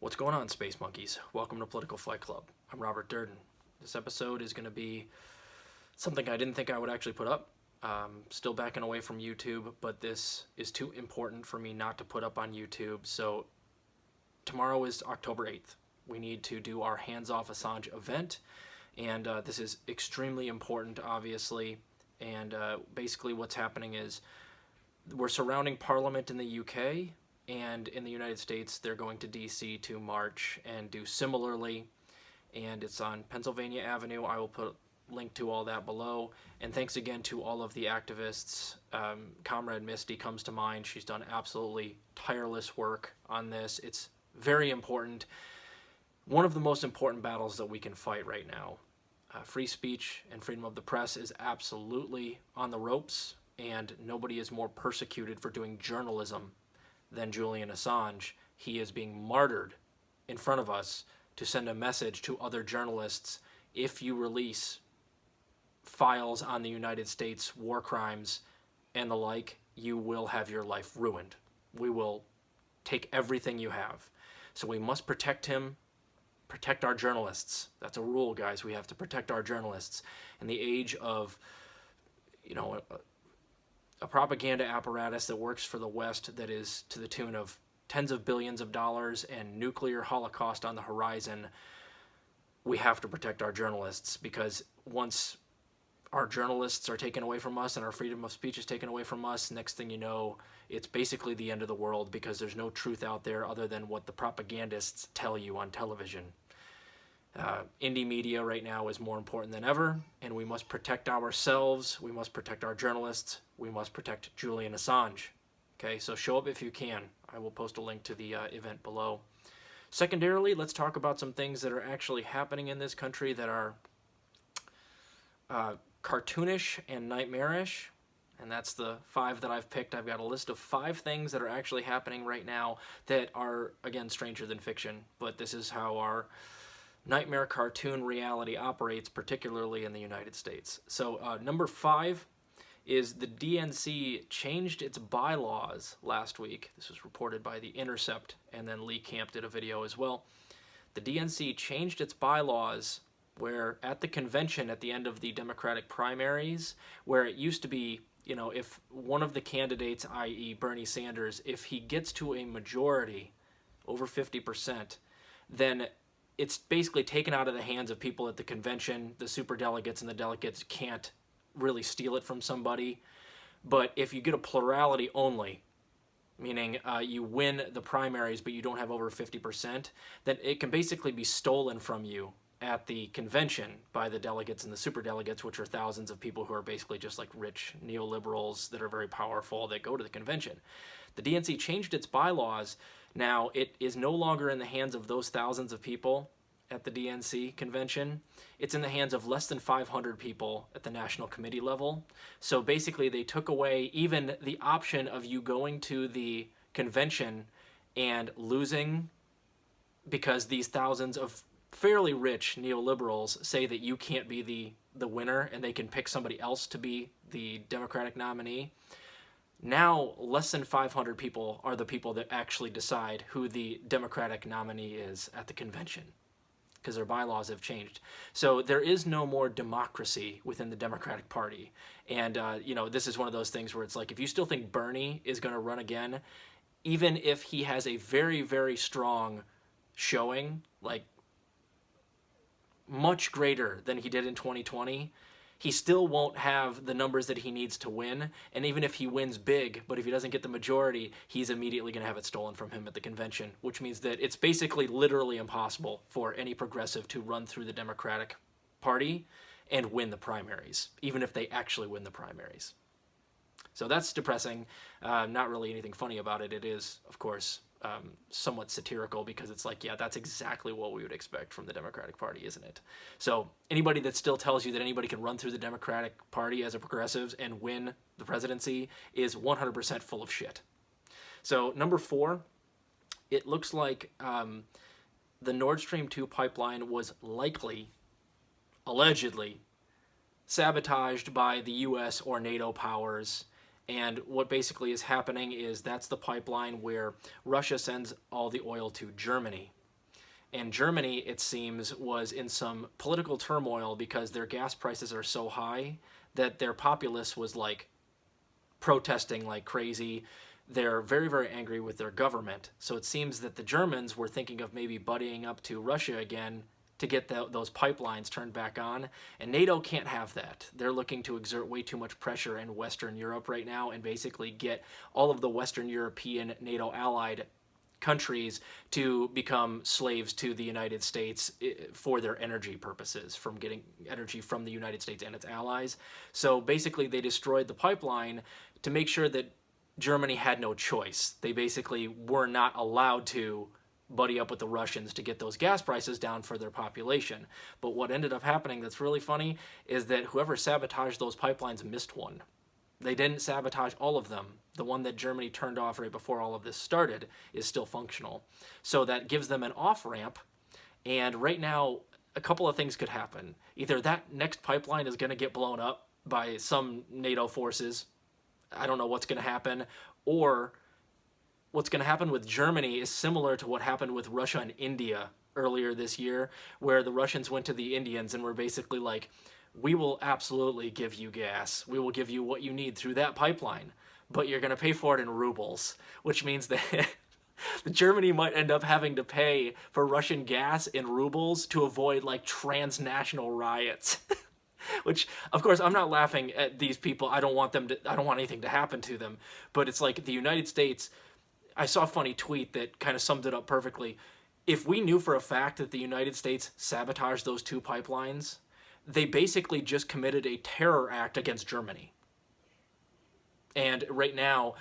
What's going on, Space Monkeys? Welcome to Political Fight Club. I'm Robert Durden. This episode is going to be something I didn't think I would actually put up. Still backing away from YouTube, but this is too important for me not to put up on YouTube. So tomorrow is October 8th. We need to do our Hands Off Assange event, and this is extremely important, obviously. And basically what's happening is we're surrounding Parliament in the UK, and in the United States, they're going to DC to march and do similarly. And it's on Pennsylvania Avenue. I will put a link to all that below. And thanks again to all of the activists. Comrade Misty comes to mind. She's done absolutely tireless work on this. It's very important. One of the most important battles that we can fight right now. Free speech and freedom of the press is absolutely on the ropes, and nobody is more persecuted for doing journalism than Julian Assange. He is being martyred in front of us to send a message to other journalists. If you release files on the United States war crimes and the like, you will have your life ruined. We will take everything you have. So we must protect him, protect our journalists. That's a rule, guys. We have to protect our journalists. In the age of, a propaganda apparatus that works for the West that is to the tune of tens of billions of dollars and nuclear holocaust on the horizon, we have to protect our journalists, because once our journalists are taken away from us and our freedom of speech is taken away from us, next thing you know, it's basically the end of the world, because there's no truth out there other than what the propagandists tell you on television. Indie media right now is more important than ever, and we must protect ourselves, we must protect our journalists, we must protect Julian Assange. Okay, so show up if you can. I will post a link to the event below. Secondarily, let's talk about some things that are actually happening in this country that are cartoonish and nightmarish, and that's the 5 that I've picked. I've got a list of 5 things that are actually happening right now that are, again, stranger than fiction, but this is how our nightmare cartoon reality operates, particularly in the United States. So number 5 is the DNC changed its bylaws last week. This was reported by The Intercept, and then Lee Camp did a video as well. The DNC changed its bylaws where at the convention at the end of the Democratic primaries, where it used to be, if one of the candidates, i.e. Bernie Sanders, if he gets to a majority, over 50%, then it's basically taken out of the hands of people at the convention. The superdelegates and the delegates can't really steal it from somebody. But if you get a plurality only, meaning you win the primaries but you don't have over 50%, then it can basically be stolen from you at the convention by the delegates and the superdelegates, which are thousands of people who are basically just like rich neoliberals that are very powerful that go to the convention. The DNC changed its bylaws. Now, it is no longer in the hands of those thousands of people at the DNC convention. It's in the hands of less than 500 people at the national committee level. So basically, they took away even the option of you going to the convention and losing, because these thousands of fairly rich neoliberals say that you can't be the winner and they can pick somebody else to be the Democratic nominee. Now, less than 500 people are the people that actually decide who the Democratic nominee is at the convention, because their bylaws have changed. So there is no more democracy within the Democratic Party. And, this is one of those things where it's like, if you still think Bernie is going to run again, even if he has a very, very strong showing, like much greater than he did in 2020, he still won't have the numbers that he needs to win. And even if he wins big, but if he doesn't get the majority, he's immediately going to have it stolen from him at the convention, which means that it's basically literally impossible for any progressive to run through the Democratic Party and win the primaries, even if they actually win the primaries. So that's depressing. Not really anything funny about it. It is, of course, somewhat satirical, because it's like, yeah, that's exactly what we would expect from the Democratic Party, isn't it? So anybody that still tells you that anybody can run through the Democratic Party as a progressive and win the presidency is 100% full of shit. So number 4, it looks like the Nord Stream 2 pipeline was likely, allegedly, sabotaged by the US or NATO powers. And what basically is happening is that's the pipeline where Russia sends all the oil to Germany. And Germany, it seems, was in some political turmoil because their gas prices are so high that their populace was like protesting like crazy. They're very, very angry with their government. So it seems that the Germans were thinking of maybe buddying up to Russia again to get those pipelines turned back on. And NATO can't have that. They're looking to exert way too much pressure in Western Europe right now and basically get all of the Western European NATO allied countries to become slaves to the United States for their energy purposes, from getting energy from the United States and its allies. So basically they destroyed the pipeline to make sure that Germany had no choice. They basically were not allowed to buddy up with the Russians to get those gas prices down for their population. But what ended up happening that's really funny is that whoever sabotaged those pipelines missed one. They didn't sabotage all of them. The one that Germany turned off right before all of this started is still functional. So that gives them an off-ramp, and right now a couple of things could happen. Either that next pipeline is going to get blown up by some NATO forces, I don't know what's going to happen, or what's going to happen with Germany is similar to what happened with Russia and India earlier this year, where the Russians went to the Indians and were basically like, we will absolutely give you gas. We will give you what you need through that pipeline, but you're going to pay for it in rubles, which means that Germany might end up having to pay for Russian gas in rubles to avoid like transnational riots. Which, of course, I'm not laughing at these people. I don't want anything to happen to them. But it's like the United States, I saw a funny tweet that kind of summed it up perfectly. If we knew for a fact that the United States sabotaged those two pipelines, they basically just committed a terror act against Germany. And right now,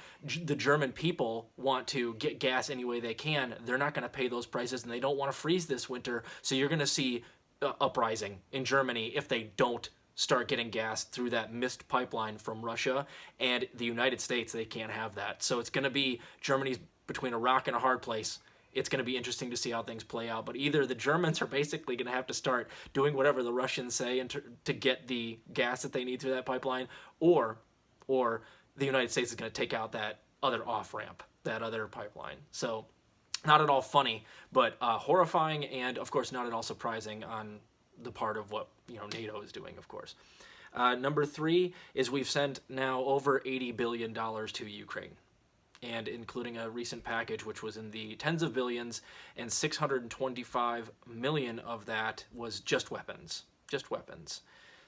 the German people want to get gas any way they can. They're not going to pay those prices, and they don't want to freeze this winter. So you're going to see uprising in Germany if they don't start getting gas through that missed pipeline from Russia. And the United States, they can't have that. So it's going to be Germany's between a rock and a hard place. It's going to be interesting to see how things play out. But either the Germans are basically going to have to start doing whatever the Russians say to get the gas that they need through that pipeline, or the United States is going to take out that other off-ramp, that other pipeline. So not at all funny, but horrifying, and of course not at all surprising on the part of what NATO is doing, of course. Number 3 is we've sent now over $80 billion to Ukraine, and including a recent package which was in the tens of billions, and 625 million of that was just weapons.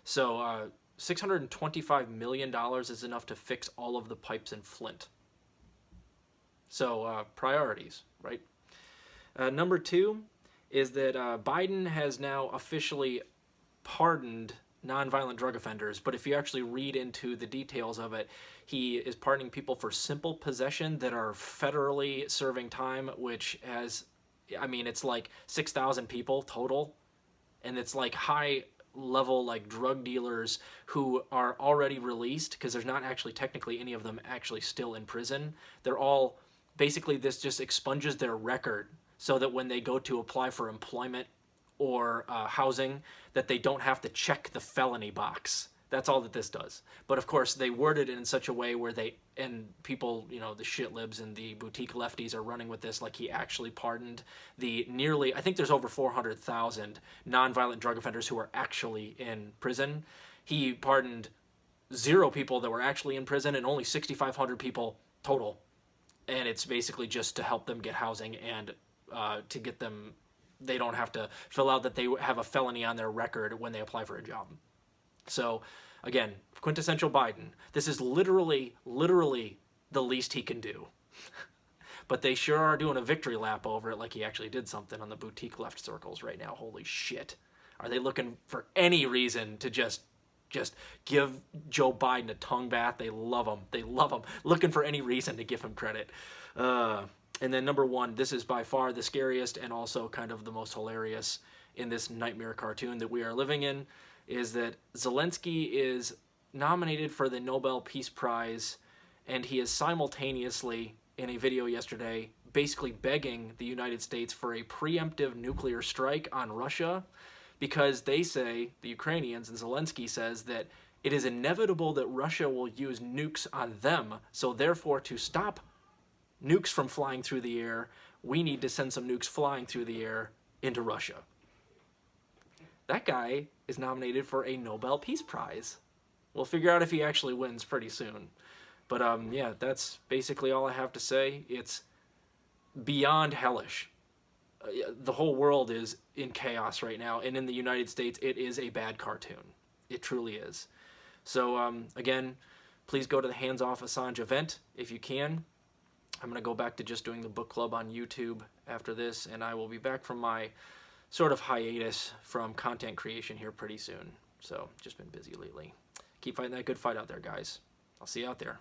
So $625 million is enough to fix all of the pipes in Flint. So priorities, right? Number 2 is that Biden has now officially pardoned nonviolent drug offenders, but if you actually read into the details of it, he is pardoning people for simple possession that are federally serving time, which has, it's like 6,000 people total, and it's like high level like drug dealers who are already released, because there's not actually technically any of them actually still in prison. They're all basically, this just expunges their record so that when they go to apply for employment or housing, that they don't have to check the felony box. That's all that this does. But of course, they worded it in such a way where people, the shit libs and the boutique lefties are running with this like he actually pardoned I think there's over 400,000 nonviolent drug offenders who are actually in prison. He pardoned 0 people that were actually in prison and only 6,500 people total. And it's basically just to help them get housing and to get them, they don't have to fill out that they have a felony on their record when they apply for a job. So, again, quintessential Biden. This is literally the least he can do. But they sure are doing a victory lap over it like he actually did something on the boutique left circles right now. Holy shit. Are they looking for any reason to just give Joe Biden a tongue bath? They love him. Looking for any reason to give him credit. And then number 1, this is by far the scariest and also kind of the most hilarious in this nightmare cartoon that we are living in, is that Zelensky is nominated for the Nobel Peace Prize, and he is simultaneously, in a video yesterday, basically begging the United States for a preemptive nuclear strike on Russia, because they say, the Ukrainians, and Zelensky says that it is inevitable that Russia will use nukes on them, so therefore to stop nukes from flying through the air, we need to send some nukes flying through the air into Russia. That guy is nominated for a Nobel Peace Prize. We'll figure out if he actually wins pretty soon. But yeah, that's basically all I have to say. It's beyond hellish. The whole world is in chaos right now, and in the United States, it is a bad cartoon. It truly is. So again, please go to the Hands Off Assange event if you can. I'm going to go back to just doing the book club on YouTube after this, and I will be back from my sort of hiatus from content creation here pretty soon. So just been busy lately. Keep fighting that good fight out there, guys. I'll see you out there.